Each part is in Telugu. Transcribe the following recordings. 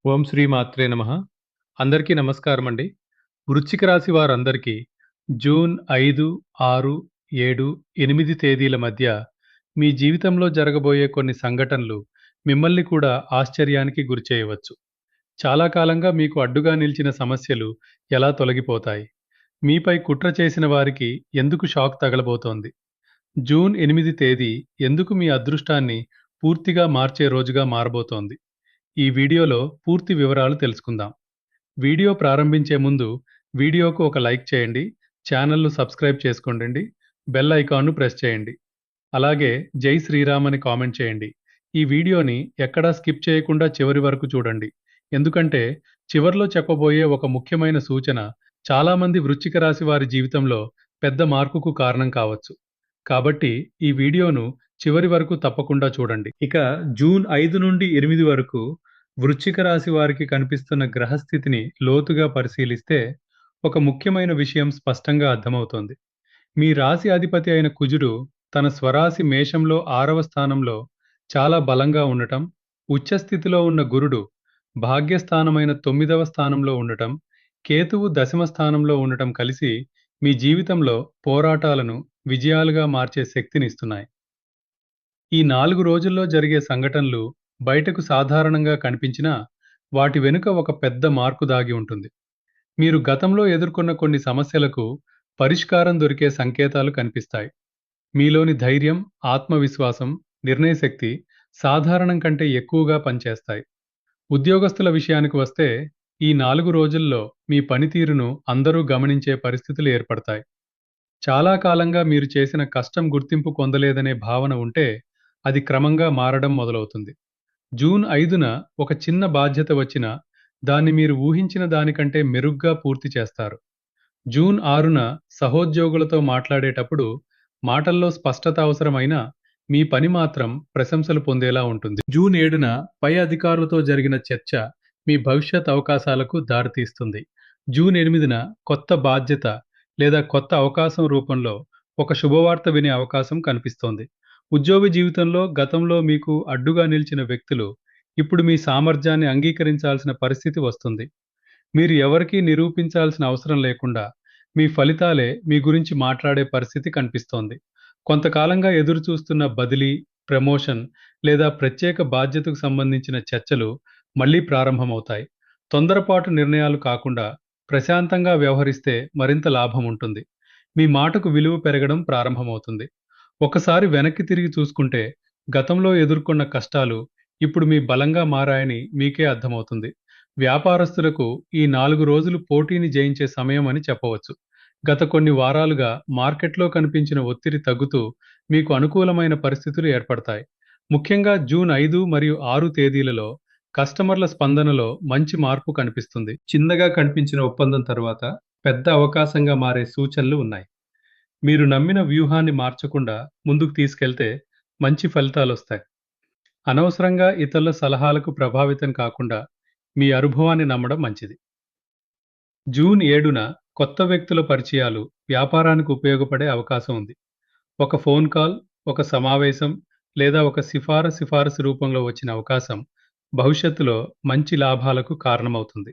ఓం శ్రీ మాత్రే నమః. అందరికీ నమస్కారమండి. వృశ్చిక రాశి వారందరికీ జూన్ 5, 6, 7, 8 తేదీల మధ్య మీ జీవితంలో జరగబోయే కొన్ని సంఘటనలు మిమ్మల్ని కూడా ఆశ్చర్యానికి గురిచేయవచ్చు. చాలా కాలంగా మీకు అడ్డుగా నిలిచిన సమస్యలు ఎలా తొలగిపోతాయి? మీపై కుట్ర చేసిన వారికి ఎందుకు షాక్ తగలబోతోంది? జూన్ 8 తేదీ ఎందుకు మీ అదృష్టాన్ని పూర్తిగా మార్చే రోజుగా మారబోతోంది? ఈ వీడియోలో పూర్తి వివరాలు తెలుసుకుందాం. వీడియో ప్రారంభించే ముందు వీడియోకు ఒక లైక్ చేయండి, ఛానల్‌ను సబ్స్క్రైబ్ చేసుకోండి, బెల్ ఐకాన్‌ను ప్రెస్ చేయండి. అలాగే జై శ్రీరామ్ అని కామెంట్ చేయండి. ఈ వీడియోని ఎక్కడా స్కిప్ చేయకుండా చివరి వరకు చూడండి. ఎందుకంటే చివర్లో చెప్పబోయే ఒక ముఖ్యమైన సూచన చాలామంది వృశ్చిక రాశి వారి జీవితంలో పెద్ద మార్పుకు కారణం కావచ్చు. కాబట్టి ఈ వీడియోను చివరి వరకు తప్పకుండా చూడండి. ఇక జూన్ 5 నుండి 8 వరకు వృశ్చిక రాశి వారికి కనిపిస్తున్న గ్రహస్థితిని లోతుగా పరిశీలిస్తే ఒక ముఖ్యమైన విషయం స్పష్టంగా అర్థమవుతోంది. మీ రాశి అధిపతి అయిన కుజుడు తన స్వరాశి మేషంలో 6వ స్థానంలో చాలా బలంగా ఉండటం, ఉచ్చస్థితిలో ఉన్న గురుడు భాగ్యస్థానమైన 9వ స్థానంలో ఉండటం, కేతువు దశమ స్థానంలో ఉండటం కలిసి మీ జీవితంలో పోరాటాలను విజయాలుగా మార్చే శక్తినిస్తున్నాయి. ఈ 4 రోజుల్లో జరిగే సంఘటనలు బయటకు సాధారణంగా కనిపించినా, వాటి వెనుక ఒక పెద్ద మార్పు దాగి ఉంటుంది. మీరు గతంలో ఎదుర్కొన్న కొన్ని సమస్యలకు పరిష్కారం దొరికే సంకేతాలు కనిపిస్తాయి. మీలోని ధైర్యం, ఆత్మవిశ్వాసం, నిర్ణయశక్తి సాధారణం కంటే ఎక్కువగా పనిచేస్తాయి. ఉద్యోగస్తుల విషయానికి వస్తే, ఈ 4 రోజుల్లో మీ పనితీరును అందరూ గమనించే పరిస్థితులు ఏర్పడతాయి. చాలా కాలంగా మీరు చేసిన కష్టం గుర్తింపు పొందలేదనే భావన ఉంటే, అది క్రమంగా మారడం మొదలవుతుంది. జూన్ 5న ఒక చిన్న బాధ్యత వచ్చినా, దాన్ని మీరు ఊహించిన దానికంటే మెరుగ్గా పూర్తి చేస్తారు. జూన్ 6న సహోద్యోగులతో మాట్లాడేటప్పుడు మాటల్లో స్పష్టత అవసరమైనా, మీ పని మాత్రం ప్రశంసలు పొందేలా ఉంటుంది. జూన్ 7న పై అధికారులతో జరిగిన చర్చ మీ భవిష్యత్ అవకాశాలకు దారితీస్తుంది. జూన్ 8న కొత్త బాధ్యత లేదా కొత్త అవకాశం రూపంలో ఒక శుభవార్త వినే అవకాశం కనిపిస్తోంది. ఉద్యోగ జీవితంలో గతంలో మీకు అడ్డుగా నిలిచిన వ్యక్తులు ఇప్పుడు మీ సామర్థ్యాన్ని అంగీకరించాల్సిన పరిస్థితి వస్తుంది. మీరు ఎవరికీ నిరూపించాల్సిన అవసరం లేకుండా మీ ఫలితాలే మీ గురించి మాట్లాడే పరిస్థితి కనిపిస్తోంది. కొంతకాలంగా ఎదురుచూస్తున్న బదిలీ, ప్రమోషన్ లేదా ప్రత్యేక బాధ్యతకు సంబంధించిన చర్చలు మళ్ళీ ప్రారంభమవుతాయి. తొందరపాటు నిర్ణయాలు కాకుండా ప్రశాంతంగా వ్యవహరిస్తే మరింత లాభం ఉంటుంది. మీ మాటకు విలువ పెరగడం ప్రారంభమవుతుంది. ఒకసారి వెనక్కి తిరిగి చూసుకుంటే గతంలో ఎదుర్కొన్న కష్టాలు ఇప్పుడు మీ బలంగా మారాయని మీకే అర్థమవుతుంది. వ్యాపారస్తులకు ఈ 4 రోజులు పోటీని జయించే సమయం అని చెప్పవచ్చు. గత కొన్ని వారాలుగా మార్కెట్లో కనిపించిన ఒత్తిడి తగ్గుతూ మీకు అనుకూలమైన పరిస్థితులు ఏర్పడతాయి. ముఖ్యంగా జూన్ 5 మరియు 6 తేదీలలో కస్టమర్ల స్పందనలో మంచి మార్పు కనిపిస్తుంది. చిన్నగా కనిపించిన ఒప్పందం తర్వాత పెద్ద అవకాశంగా మారే సూచనలు ఉన్నాయి. మీరు నమ్మిన వ్యూహాన్ని మార్చకుండా ముందుకు తీసుకెళ్తే మంచి ఫలితాలొస్తాయి. అనవసరంగా ఇతరుల సలహాలకు ప్రభావితం కాకుండా మీ అనుభవాన్ని నమ్మడం మంచిది. జూన్ 7న కొత్త వ్యక్తుల పరిచయాలు వ్యాపారానికి ఉపయోగపడే అవకాశం ఉంది. ఒక ఫోన్ కాల్, ఒక సమావేశం లేదా ఒక సిఫారసు రూపంలో వచ్చిన అవకాశం భవిష్యత్తులో మంచి లాభాలకు కారణమవుతుంది.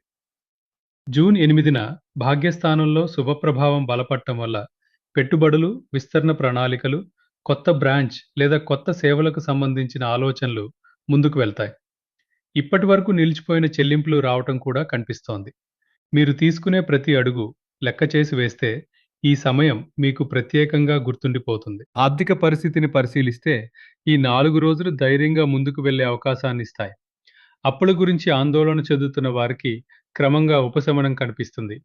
జూన్ 8న భాగ్యస్థానంలో శుభప్రభావం బలపడటం వల్ల పెట్టుబడులు, విస్తరణ ప్రణాళికలు, కొత్త బ్రాంచ్ లేదా కొత్త సేవలకు సంబంధించిన ఆలోచనలు ముందుకు వెళ్తాయి. ఇప్పటివరకు నిలిచిపోయిన చెల్లింపులు రావటం కూడా కనిపిస్తోంది. మీరు తీసుకునే ప్రతి అడుగు లెక్క చేసి వేస్తే ఈ సమయం మీకు ప్రత్యేకంగా గుర్తుండిపోతుంది. ఆర్థిక పరిస్థితిని పరిశీలిస్తే ఈ 4 రోజులు ధైర్యంగా ముందుకు వెళ్లే అవకాశాన్నిస్తాయి. అప్పుల గురించి ఆందోళన చెందుతున్న వారికి క్రమంగా ఉపశమనం కనిపిస్తుంది.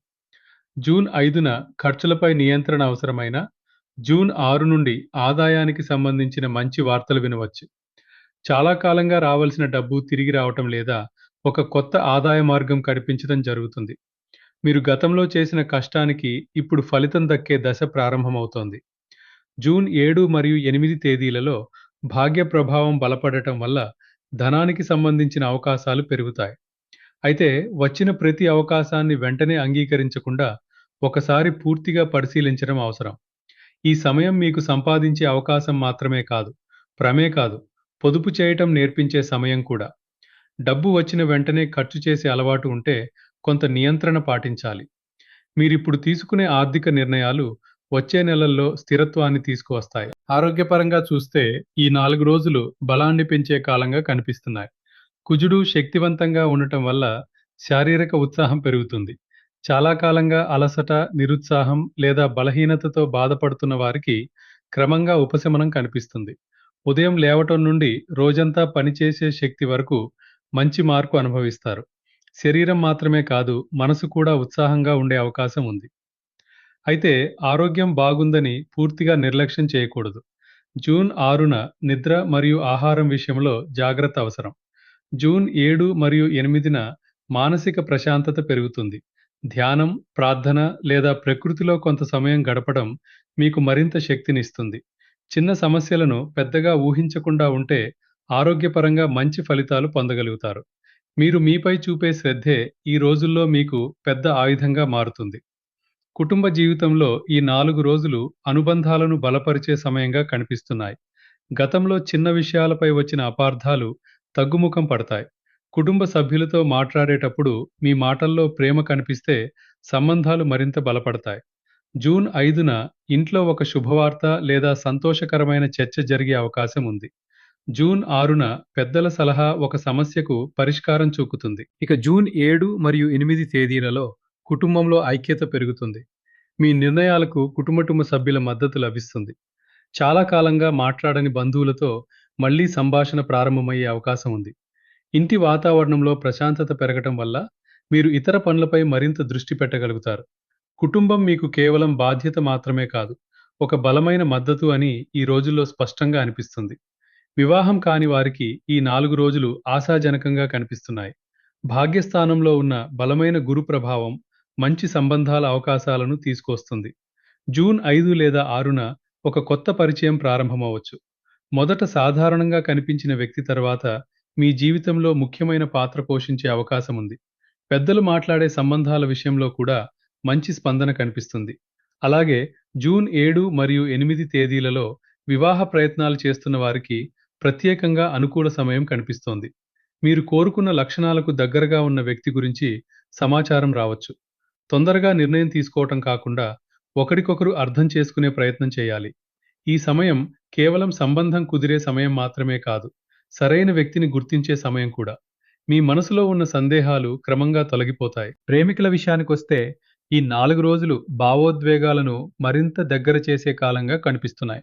జూన్ 5న ఖర్చులపై నియంత్రణ అవసరమైన జూన్ 6 నుండి ఆదాయానికి సంబంధించిన మంచి వార్తలు వినవచ్చు. చాలా కాలంగా రావాల్సిన డబ్బు తిరిగి రావటం లేదా ఒక కొత్త ఆదాయ మార్గం కనిపించడం జరుగుతుంది. మీరు గతంలో చేసిన కష్టానికి ఇప్పుడు ఫలితం దక్కే దశ ప్రారంభమవుతోంది. జూన్ 7 మరియు 8 తేదీలలో భాగ్య ప్రభావం బలపడటం వల్ల ధనానికి సంబంధించిన అవకాశాలు పెరుగుతాయి. అయితే వచ్చిన ప్రతి అవకాశాన్ని వెంటనే అంగీకరించకుండా ఒకసారి పూర్తిగా పరిశీలించడం అవసరం. ఈ సమయం మీకు సంపాదించే అవకాశం మాత్రమే కాదు, పొదుపు చేయటం నేర్పించే సమయం కూడా. డబ్బు వచ్చిన వెంటనే ఖర్చు చేసే అలవాటు ఉంటే కొంత నియంత్రణ పాటించాలి. మీరిప్పుడు తీసుకునే ఆర్థిక నిర్ణయాలు వచ్చే నెలల్లో స్థిరత్వాన్ని తీసుకువస్తాయి. ఆరోగ్యపరంగా చూస్తే ఈ 4 రోజులు బలాన్ని పెంచే కాలంగా కనిపిస్తున్నాయి. కుజుడు శక్తివంతంగా ఉండటం వల్ల శారీరక ఉత్సాహం పెరుగుతుంది. చాలా కాలంగా అలసట, నిరుత్సాహం లేదా బలహీనతతో బాధపడుతున్న వారికి క్రమంగా ఉపశమనం కనిపిస్తుంది. ఉదయం లేవటం నుండి రోజంతా పనిచేసే శక్తి వరకు మంచి మార్పు అనుభవిస్తారు. శరీరం మాత్రమే కాదు, మనసు కూడా ఉత్సాహంగా ఉండే అవకాశం ఉంది. అయితే ఆరోగ్యం బాగుందని పూర్తిగా నిర్లక్ష్యం చేయకూడదు. జూన్ 6న నిద్ర మరియు ఆహారం విషయంలో జాగ్రత్త అవసరం. జూన్ 7 మరియు 8న మానసిక ప్రశాంతత పెరుగుతుంది. ధ్యానం, ప్రార్థన లేదా ప్రకృతిలో కొంత సమయం గడపడం మీకు మరింత శక్తినిస్తుంది. చిన్న సమస్యలను పెద్దగా ఊహించకుండా ఉంటే ఆరోగ్యపరంగా మంచి ఫలితాలు పొందగలుగుతారు. మీరు మీపై చూపే శ్రద్ధే ఈ రోజుల్లో మీకు పెద్ద ఆయుధంగా మారుతుంది. కుటుంబ జీవితంలో ఈ 4 రోజులు అనుబంధాలను బలపరిచే సమయంగా కనిపిస్తున్నాయి. గతంలో చిన్న విషయాలపై వచ్చిన అపార్థాలు తగ్గుముఖం పడతాయి. కుటుంబ సభ్యులతో మాట్లాడేటప్పుడు మీ మాటల్లో ప్రేమ కనిపిస్తే సంబంధాలు మరింత బలపడతాయి. జూన్ 5న ఇంట్లో ఒక శుభవార్త లేదా సంతోషకరమైన చర్చ జరిగే అవకాశం ఉంది. జూన్ 6న పెద్దల సలహా ఒక సమస్యకు పరిష్కారం చూపుతుంది. ఇక జూన్ 7 మరియు 8 తేదీలలో కుటుంబంలో ఐక్యత పెరుగుతుంది. మీ నిర్ణయాలకు కుటుంబ సభ్యుల మద్దతు లభిస్తుంది. చాలా కాలంగా మాట్లాడని బంధువులతో మళ్లీ సంభాషణ ప్రారంభమయ్యే అవకాశం ఉంది. ఇంటి వాతావరణంలో ప్రశాంతత పెరగటం వల్ల మీరు ఇతర పనులపై మరింత దృష్టి పెట్టగలుగుతారు. కుటుంబం మీకు కేవలం బాధ్యత మాత్రమే కాదు, ఒక బలమైన మద్దతు అని ఈ రోజుల్లో స్పష్టంగా అనిపిస్తుంది. వివాహం కాని వారికి ఈ 4 రోజులు ఆశాజనకంగా కనిపిస్తున్నాయి. భాగ్యస్థానంలో ఉన్న బలమైన గురు ప్రభావం మంచి సంబంధాల అవకాశాలను తీసుకొస్తుంది. జూన్ 5 లేదా 6న ఒక కొత్త పరిచయం ప్రారంభమవచ్చు. మొదట సాధారణంగా కనిపించిన వ్యక్తి తర్వాత మీ జీవితంలో ముఖ్యమైన పాత్ర పోషించే అవకాశం ఉంది. పెద్దలు మాట్లాడే సంబంధాల విషయంలో కూడా మంచి స్పందన కనిపిస్తుంది. అలాగే జూన్ 7 మరియు 8 తేదీలలో వివాహ ప్రయత్నాలు చేస్తున్న వారికి ప్రత్యేకంగా అనుకూల సమయం కనిపిస్తోంది. మీరు కోరుకున్న లక్షణాలకు దగ్గరగా ఉన్న వ్యక్తి గురించి సమాచారం రావచ్చు. తొందరగా నిర్ణయం తీసుకోవటం కాకుండా ఒకరికొకరు అర్థం చేసుకునే ప్రయత్నం చేయాలి. ఈ సమయం కేవలం సంబంధం కుదిరే సమయం మాత్రమే కాదు, సరైన వ్యక్తిని గుర్తించే సమయం కూడా. మీ మనసులో ఉన్న సందేహాలు క్రమంగా తొలగిపోతాయి. ప్రేమికుల విషయానికొస్తే ఈ 4 రోజులు భావోద్వేగాలను మరింత దగ్గర చేసే కాలంగా కనిపిస్తున్నాయి.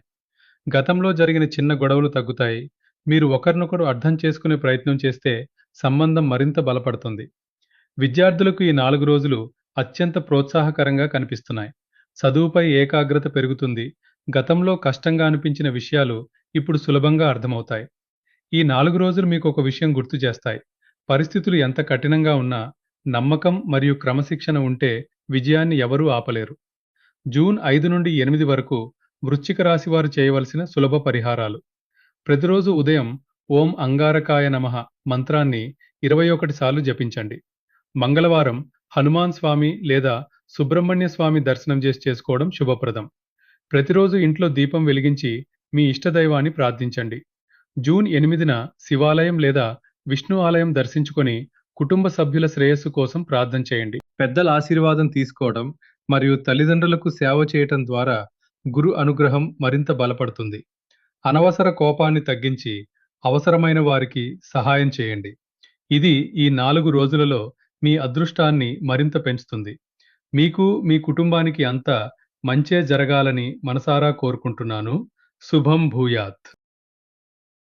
గతంలో జరిగిన చిన్న గొడవలు తగ్గుతాయి. మీరు ఒకరినొకరు అర్థం చేసుకునే ప్రయత్నం చేస్తే సంబంధం మరింత బలపడుతుంది. విద్యార్థులకు ఈ 4 రోజులు అత్యంత ప్రోత్సాహకరంగా కనిపిస్తున్నాయి. చదువుపై ఏకాగ్రత పెరుగుతుంది. గతంలో కష్టంగా అనిపించిన విషయాలు ఇప్పుడు సులభంగా అర్థమవుతాయి. ఈ 4 రోజులు మీకు ఒక విషయం గుర్తు చేస్తాయి. పరిస్థితులు ఎంత కఠినంగా ఉన్నా నమ్మకం మరియు క్రమశిక్షణ ఉంటే విజయాన్ని ఎవరూ ఆపలేరు. జూన్ 5 నుండి 8 వరకు వృశ్చిక రాశి వారు చేయవలసిన సులభ పరిహారాలు. ప్రతిరోజు ఉదయం ఓం అంగారకాయ నమః మంత్రాన్ని 21 సార్లు జపించండి. మంగళవారం హనుమాన్ స్వామి లేదా సుబ్రహ్మణ్య స్వామి దర్శనం చేసుకోవడం శుభప్రదం. ప్రతిరోజు ఇంట్లో దీపం వెలిగించి మీ ఇష్టదైవాన్ని ప్రార్థించండి. జూన్ 8న శివాలయం లేదా విష్ణు ఆలయం దర్శించుకొని కుటుంబ సభ్యుల శ్రేయస్సు కోసం ప్రార్థన చేయండి. పెద్దల ఆశీర్వాదం తీసుకోవడం మరియు తల్లిదండ్రులకు సేవ చేయటం ద్వారా గురు అనుగ్రహం మరింత బలపడుతుంది. అనవసర కోపాన్ని తగ్గించి అవసరమైన వారికి సహాయం చేయండి. ఇది ఈ 4 రోజులలో మీ అదృష్టాన్ని మరింత పెంచుతుంది. మీకు, మీ కుటుంబానికి అంతా మంచే జరగాలని మనసారా కోరుకుంటున్నాను. శుభం భూయాత్.